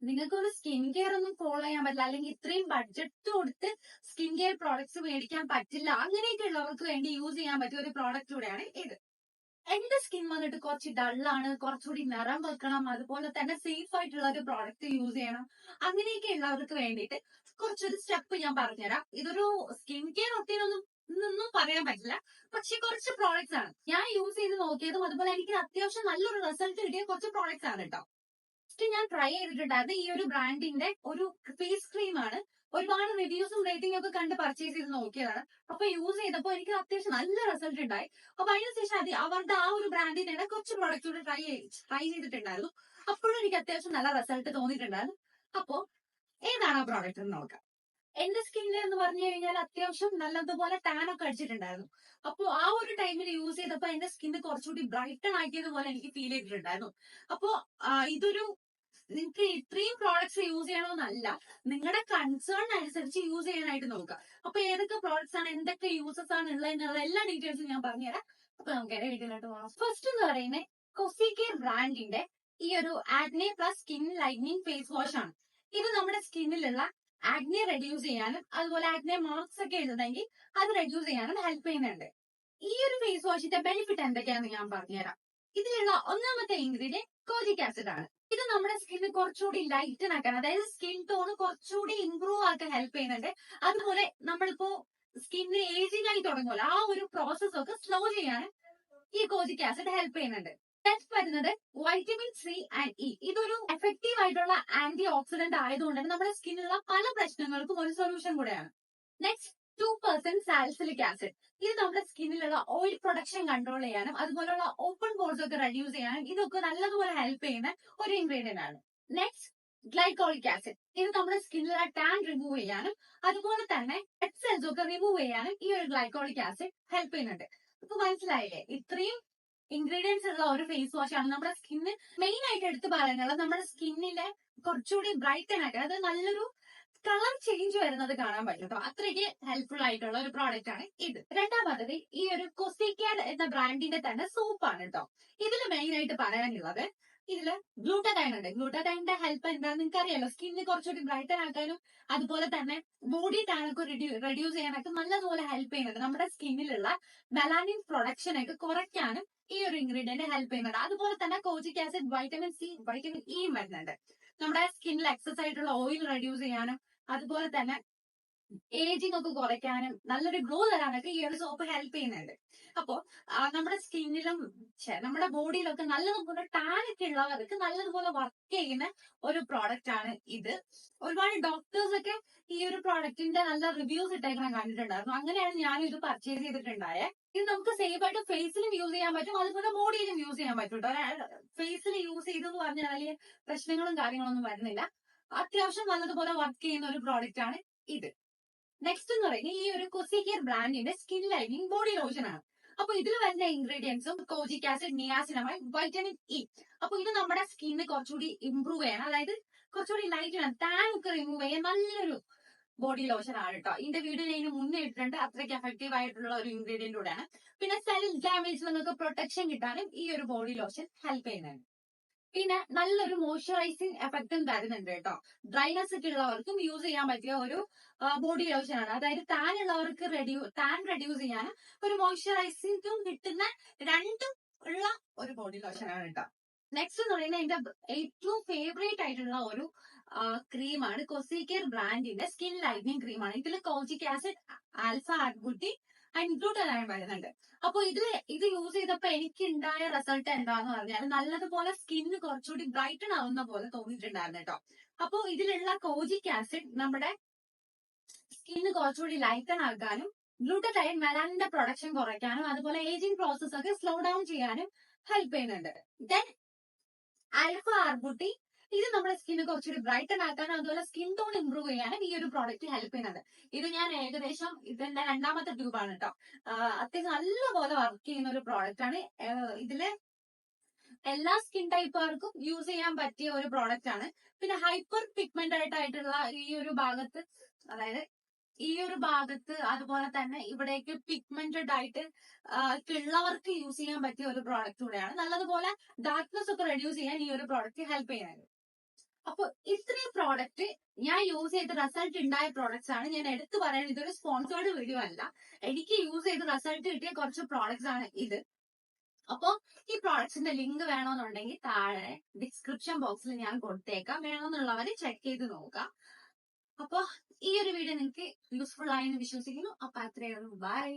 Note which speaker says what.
Speaker 1: നിങ്ങൾക്ക് ഒരു skin care ഒന്നും ഫോളോ ചെയ്യാൻ പറ്റില്ല, അല്ലെങ്കിൽ ഇത്രയും ബഡ്ജറ്റ് കൊടുത്ത് സ്കിൻ കെയർ പ്രോഡക്ട്സ് മേടിക്കാൻ പറ്റില്ല, അങ്ങനെയൊക്കെ ഉള്ളവർക്ക് വേണ്ടി യൂസ് ചെയ്യാൻ പറ്റിയ ഒരു പ്രോഡക്റ്റ് കൂടെയാണ് ഇത്. എന്റെ സ്കിൻ വന്നിട്ട് കുറച്ച് ഡള്ളാണ്, കുറച്ചുകൂടി നിറം വെക്കണം, അതുപോലെ തന്നെ സേഫ് ആയിട്ടുള്ള ഒരു പ്രോഡക്റ്റ് യൂസ് ചെയ്യണം, അങ്ങനെയൊക്കെ ഉള്ളവർക്ക് വേണ്ടിയിട്ട് കുറച്ചൊരു സ്റ്റെപ്പ് ഞാൻ പറഞ്ഞുതരാം. ഇതൊരു സ്കിൻ കെയർ ഒന്നും പറയാൻ പറ്റില്ല, പക്ഷെ കുറച്ച് പ്രോഡക്ട്സ് ആണ് ഞാൻ യൂസ് ചെയ്ത് നോക്കിയതും, അതുപോലെ എനിക്ക് അത്യാവശ്യം നല്ലൊരു റിസൾട്ട് കിട്ടിയ കുറച്ച് പ്രോഡക്ട്സ് ആണ് കേട്ടോ. ഫസ്റ്റ് ഞാൻ ട്രൈ ചെയ്തിട്ടുണ്ടായത് ഈ ഒരു ബ്രാൻഡിന്റെ ഒരു ഫേസ് ക്രീം ആണ്. ഒരുപാട് റിവ്യൂസും റേറ്റിംഗ് ഒക്കെ കണ്ട് പർച്ചേസ് ചെയ്ത് നോക്കിയതാണ്. അപ്പൊ യൂസ് ചെയ്തപ്പോൾ എനിക്ക് അത്യാവശ്യം നല്ല റിസൾട്ട് ഉണ്ടായി. അപ്പൊ അതിനുശേഷം അവരുടെ ആ ഒരു ബ്രാൻഡിന്റെ കുറച്ച് പ്രോഡക്റ്റ് കൂടെ ട്രൈ ചെയ്തിട്ടുണ്ടായിരുന്നു. അപ്പോഴും എനിക്ക് അത്യാവശ്യം നല്ല റിസൾട്ട് തോന്നിയിട്ടുണ്ടായിരുന്നു. അപ്പോ ഏതാണ് ആ പ്രോഡക്റ്റ് എന്ന് നോക്കാം. എന്റെ സ്കിന്നിൽ എന്ന് പറഞ്ഞു കഴിഞ്ഞാൽ അത്യാവശ്യം നല്ലതുപോലെ ടാൻ ഒക്കെ അടിച്ചിട്ടുണ്ടായിരുന്നു. അപ്പൊ ആ ഒരു ടൈമിൽ യൂസ് ചെയ്തപ്പോ എന്റെ സ്കിന്ന് കുറച്ചുകൂടി ബ്രൈറ്റൺ ആക്കിയതുപോലെ എനിക്ക് ഫീൽ ചെയ്തിട്ടുണ്ടായിരുന്നു. അപ്പോ ഇതൊരു നിങ്ങൾക്ക് ഇത്രയും പ്രോഡക്ട്സ് യൂസ് ചെയ്യണമെന്നല്ല, നിങ്ങളുടെ കൺസേൺ അനുസരിച്ച് യൂസ് ചെയ്യാനായിട്ട് നോക്കുക. അപ്പൊ ഏതൊക്കെ പ്രോഡക്ട്സ് ആണ്, എന്തൊക്കെ യൂസസ് ആണ് ഉള്ളത് എന്നുള്ള എല്ലാ ഡീറ്റെയിൽസും ഞാൻ പറഞ്ഞുതരാം. അപ്പൊ നമുക്ക് വീട്ടിലോട്ട് പോകാം. ഫസ്റ്റ് എന്ന് പറയുന്നത് കോസി കെയർ ബ്രാൻഡിന്റെ ഈ ഒരു acne plus skin lightening face wash ആണ്. ഇത് നമ്മുടെ സ്കിന്നിലുള്ള ആഗ്നെ റെഡ്യൂസ് ചെയ്യാനും അതുപോലെ ആഗ്നെ മാർക്സ് ഒക്കെ ഉണ്ടെങ്കിൽ അത് റെഡ്യൂസ് ചെയ്യാനും ഹെൽപ്പ് ചെയ്യുന്നുണ്ട്. ഈ ഒരു ഫേസ് വാഷിന്റെ ബെനിഫിറ്റ് എന്തൊക്കെയാണെന്ന് ഞാൻ പറഞ്ഞുതരാം. ഇതിലുള്ള ഒന്നാമത്തെ ഇൻഗ്രീഡിയന്റ് കോജിക് ആസിഡ് ആണ്. ഇത് നമ്മുടെ സ്കിന്ന് കുറച്ചുകൂടി ലൈറ്റൻ ആക്കാൻ, അതായത് സ്കിൻ ടോൺ കുറച്ചുകൂടി ഇംപ്രൂവ് ആക്കാൻ ഹെൽപ്പ് ചെയ്യുന്നുണ്ട്. അതുപോലെ നമ്മളിപ്പോ സ്കിന്ന് ഏജിങ് ആയി തുടങ്ങുമല്ലോ, ആ ഒരു പ്രോസസ് ഒക്കെ സ്ലോ ചെയ്യാനും ഈ കോജിക് ആസിഡ് ഹെൽപ്പ് ചെയ്യുന്നുണ്ട്. നെക്സ്റ്റ് വരുന്നത് വൈറ്റമിൻ സി ആൻഡ് ഇ. ഇതൊരു എഫക്റ്റീവ് ആയിട്ടുള്ള ആന്റി ഓക്സിഡന്റ് ആയതുകൊണ്ട് നമ്മുടെ സ്കിന്നിലുള്ള പല പ്രശ്നങ്ങൾക്കും ഒരു സൊല്യൂഷൻ കൂടെയാണ്. Next 2% salicylic acid. ഇത് നമ്മുടെ സ്കിന്നിലുള്ള ഓയിൽ പ്രൊഡക്ഷൻ കൺട്രോൾ ചെയ്യാനും അതുപോലുള്ള ഓപ്പൺ പോർസ് ഒക്കെ റെഡ്യൂസ് ചെയ്യാനും ഇതൊക്കെ നല്ലതുപോലെ ഹെൽപ്പ് ചെയ്യുന്ന ഒരു ഇൻഗ്രീഡിയന്റ് ആണ്. Next glycolic acid. ഇത് നമ്മുടെ സ്കിന്നിലുള്ള ടാൻ റിമൂവ് ചെയ്യാനും അതുപോലെ തന്നെ ഡെഡ് സെൽസ് ഒക്കെ റിമൂവ് ചെയ്യാനും ഈ ഒരു ഗ്ലൈക്കോളിക് ആസിഡ് ഹെൽപ്പ് ചെയ്യുന്നുണ്ട്. ഇപ്പൊ മനസ്സിലായില്ലേ, ഇത്രയും ഇൻഗ്രീഡിയൻസ് ഉള്ള ഒരു ഫേസ് വാഷ് ആണ് നമ്മുടെ സ്കിന്ന് മെയിൻ ആയിട്ട് എടുത്തു പറയാനുള്ളത്. നമ്മുടെ സ്കിന്നിലെ കുറച്ചുകൂടി ബ്രൈറ്റൻ ആയിട്ട്, അത് നല്ലൊരു കളർ ചേഞ്ച് വരുന്നത് കാണാൻ പറ്റും കേട്ടോ. അത്രയ്ക്ക് ഹെൽപ്ഫുൾ ആയിട്ടുള്ള ഒരു പ്രോഡക്റ്റ് ആണ് ഇത്. രണ്ടാമത് ഈ ഒരു കോസി കെയർ എന്ന ബ്രാൻഡിന്റെ തന്നെ സോപ്പാണ് കേട്ടോ. ഇതിൽ മെയിൻ ആയിട്ട് പറയാനുള്ളത് ഇതില് ഗ്ലൂട്ടതൈൻ ഉണ്ട്. ഗ്ലൂട്ടതൈനിന്റെ ഹെൽപ്പ് എന്താണെന്ന് നിങ്ങൾക്ക് അറിയാലോ, സ്കിന്ന് കുറച്ചുകൂടി ബ്രൈറ്റൻ ആക്കാനും അതുപോലെ തന്നെ ബോഡി ടാൻ ഒക്കെ റെഡ്യൂസ് ചെയ്യാനൊക്കെ നല്ലതുപോലെ ഹെൽപ്പ് ചെയ്യുന്നുണ്ട്. നമ്മുടെ സ്കിന്നിലുള്ള മെലാനിൻ പ്രൊഡക്ഷൻ ഒക്കെ കുറയ്ക്കാനും ഈ ഒരു ഇൻഗ്രീഡിയന്റ് ഹെൽപ്പ് ചെയ്യുന്നുണ്ട്. അതുപോലെ തന്നെ കോജിക് acid, vitamin C, vitamin E വരുന്നുണ്ട്. നമ്മുടെ സ്കിന്നിൽ എക്സസ് ആയിട്ടുള്ള ഓയിൽ റെഡ്യൂസ് ചെയ്യാനും അതുപോലെ തന്നെ ഏജിങ് ഒക്കെ കുറയ്ക്കാനും നല്ലൊരു ഗ്ലോ തരാനൊക്കെ ഈ ഒരു സോപ്പ് ഹെൽപ്പ് ചെയ്യുന്നുണ്ട്. അപ്പോ നമ്മുടെ സ്കിന്നിലും നമ്മുടെ ബോഡിയിലൊക്കെ നല്ലതുപോലെ ടാൻ ഒക്കെ ഉള്ളവർക്ക് നല്ലതുപോലെ വർക്ക് ചെയ്യുന്ന ഒരു പ്രോഡക്റ്റ് ആണ് ഇത്. ഒരുപാട് ഡോക്ടേഴ്സ് ഒക്കെ ഈ ഒരു പ്രോഡക്റ്റിന്റെ നല്ല റിവ്യൂസ് ഇട്ടേക്കണം കണ്ടിട്ടുണ്ടായിരുന്നു. അങ്ങനെയാണ് ഞാൻ ഇത് പർച്ചേസ് ചെയ്തിട്ടുണ്ടായത്. ഇത് നമുക്ക് സേഫ് ആയിട്ട് ഫേസിലും യൂസ് ചെയ്യാൻ പറ്റും, അതുപോലെ ബോഡിയിലും യൂസ് ചെയ്യാൻ പറ്റും കേട്ടോ. ഫേസിൽ യൂസ് ചെയ്തെന്ന് പറഞ്ഞാൽ വലിയ പ്രശ്നങ്ങളും കാര്യങ്ങളൊന്നും വരുന്നില്ല. അത്യാവശ്യം നല്ലതുപോലെ വർക്ക് ചെയ്യുന്ന ഒരു പ്രോഡക്റ്റ് ആണ് ഇത്. നെക്സ്റ്റ് എന്ന് പറയുന്നത് ഈ ഒരു കോസി കെയർ ബ്രാൻഡിന്റെ സ്കിൻ ലൈനിങ് ബോഡി ലോഷൻ ആണ്. അപ്പൊ ഇതിൽ വരുന്ന ഇൻഗ്രീഡിയൻസും kojic acid, niacinamide, vitamin E. അപ്പൊ ഇത് നമ്മുടെ സ്കിന്ന് കുറച്ചുകൂടി ഇംപ്രൂവ് ചെയ്യണം, അതായത് കുറച്ചുകൂടി ലൈറ്റ് ആണ്, ടാൻ ഒക്കെ റിമൂവ് ചെയ്യാൻ നല്ലൊരു ബോഡി ലോഷൻ ആണ് കേട്ടോ. ഇതിന്റെ വീഡിയോ ഞാൻ മുന്നേ ഇട്ടിട്ടുണ്ട്. അത്രയ്ക്ക് എഫക്റ്റീവ് ആയിട്ടുള്ള ഒരു ഇൻഗ്രീഡിയന്റ് കൂടെയാണ്. പിന്നെ സെൽ ഡാമേജിൽ നിന്നൊക്കെ പ്രൊട്ടക്ഷൻ കിട്ടാനും ഈ ഒരു ബോഡി ലോഷൻ ഹെൽപ്പ് ചെയ്യുന്നുണ്ട്. പിന്നെ നല്ലൊരു മോയ്സ്ചറൈസിങ് എഫക്റ്റും തരുന്നുണ്ട് കേട്ടോ. ഡ്രൈനെസ് ഒക്കെ ഉള്ളവർക്കും യൂസ് ചെയ്യാൻ പറ്റിയ ഒരു ബോഡി ലോഷൻ ആണ്. അതായത് ടാൻ ഉള്ളവർക്ക് ടാൻ റെഡ്യൂസ് ചെയ്യാനും ഒരു മോയ്സ്ചറൈസിംഗും കിട്ടുന്ന രണ്ടും ഉള്ള ഒരു ബോഡി ലോഷൻ ആണ് കേട്ടോ. നെക്സ്റ്റ് എന്ന് പറയുന്നത് എന്റെ ഏറ്റവും ഫേവറേറ്റ് ആയിട്ടുള്ള ഒരു ക്രീമാണ് കോസി കെയർ ബ്രാൻഡിന്റെ സ്കിൻ ലൈറ്റനിങ് ക്രീമാണ്. ഇതിൽ കോജിക് ആസിഡ്, ആൽഫ ആർബുട്ടി ആൻഡ് ഗ്ലൂട്ടതൈൻ വരുന്നുണ്ട്. അപ്പൊ ഇത് യൂസ് ചെയ്തപ്പോ എനിക്ക് ഉണ്ടായ റിസൾട്ട് എന്താന്ന് പറഞ്ഞാൽ നല്ലതുപോലെ സ്കിന്ന് കുറച്ചുകൂടി ബ്രൈറ്റൺ ആവുന്ന പോലെ തോന്നിയിട്ടുണ്ടായിരുന്നു കേട്ടോ. അപ്പൊ ഇതിലുള്ള കോജിക് ആസിഡ് നമ്മുടെ സ്കിന്ന് കുറച്ചുകൂടി ലൈറ്റൺ ആക്കാനും ഗ്ലൂട്ടതൈൻ മെലാനിന്റെ പ്രൊഡക്ഷൻ കുറയ്ക്കാനും അതുപോലെ ഏജിങ് പ്രോസസ് ഒക്കെ സ്ലോ ഡൗൺ ചെയ്യാനും ഹെൽപ്പ് ചെയ്യുന്നുണ്ട്. ദെൻ ആൽഫ ആർബുട്ടി, ഇത് നമ്മുടെ സ്കിന്ന് കുറച്ചുകൂടി ബ്രൈറ്റൺ ആക്കാനും അതുപോലെ സ്കിൻ ടോൺ ഇംപ്രൂവ് ചെയ്യാനും ഈ ഒരു പ്രോഡക്റ്റ് ഹെൽപ്പ് ചെയ്യുന്നുണ്ട്. ഇത് ഞാൻ ഏകദേശം ഇതിന്റെ രണ്ടാമത്തെ ട്യൂബാണ് കേട്ടോ. അത്യാവശ്യം നല്ലപോലെ വർക്ക് ചെയ്യുന്ന ഒരു പ്രോഡക്റ്റ് ആണ്. ഇതില് എല്ലാ സ്കിൻ ടൈപ്പുകാർക്കും യൂസ് ചെയ്യാൻ പറ്റിയ ഒരു പ്രോഡക്റ്റ് ആണ്. പിന്നെ ഹൈപ്പർ പിഗ്മെന്റഡ് ആയിട്ടുള്ള ഈ ഒരു ഭാഗത്ത്, അതായത് ഈ ഒരു ഭാഗത്ത് അതുപോലെ തന്നെ ഇവിടേക്ക് പിഗ്മെന്റഡ് ആയിട്ട് ഉള്ളവർക്ക് യൂസ് ചെയ്യാൻ പറ്റിയ ഒരു പ്രോഡക്റ്റ് കൂടെയാണ്. നല്ലതുപോലെ ഡാർക്ക്നെസ് ഒക്കെ റെഡ്യൂസ് ചെയ്യാൻ ഈ ഒരു പ്രോഡക്റ്റ് ഹെൽപ്പ് ചെയ്യുന്നത്. അപ്പൊ ഇത്രയും പ്രോഡക്റ്റ് ഞാൻ യൂസ് ചെയ്ത് റിസൾട്ട് ഉണ്ടായ പ്രോഡക്ട്സ് ആണ്. ഞാൻ എടുത്തു പറയാൻ ഇതൊരു സ്പോൺസേർഡ് വീഡിയോ അല്ല. എനിക്ക് യൂസ് ചെയ്ത് റിസൾട്ട് കിട്ടിയ കുറച്ച് പ്രോഡക്ട്സ് ആണ് ഇത്. അപ്പൊ ഈ പ്രോഡക്ട്സിന്റെ ലിങ്ക് വേണമെന്നുണ്ടെങ്കിൽ താഴെ ഡിസ്ക്രിപ്ഷൻ ബോക്സിൽ ഞാൻ കൊടുത്തേക്കാം. വേണമെന്നുള്ളവര് ചെക്ക് ചെയ്ത് നോക്കാം. അപ്പൊ ഈ ഒരു വീഡിയോ നിങ്ങൾക്ക് യൂസ്ഫുൾ ആയെന്ന് വിശ്വസിക്കുന്നു. അപ്പൊ അത്രയേ ഉള്ളൂ. ബൈ.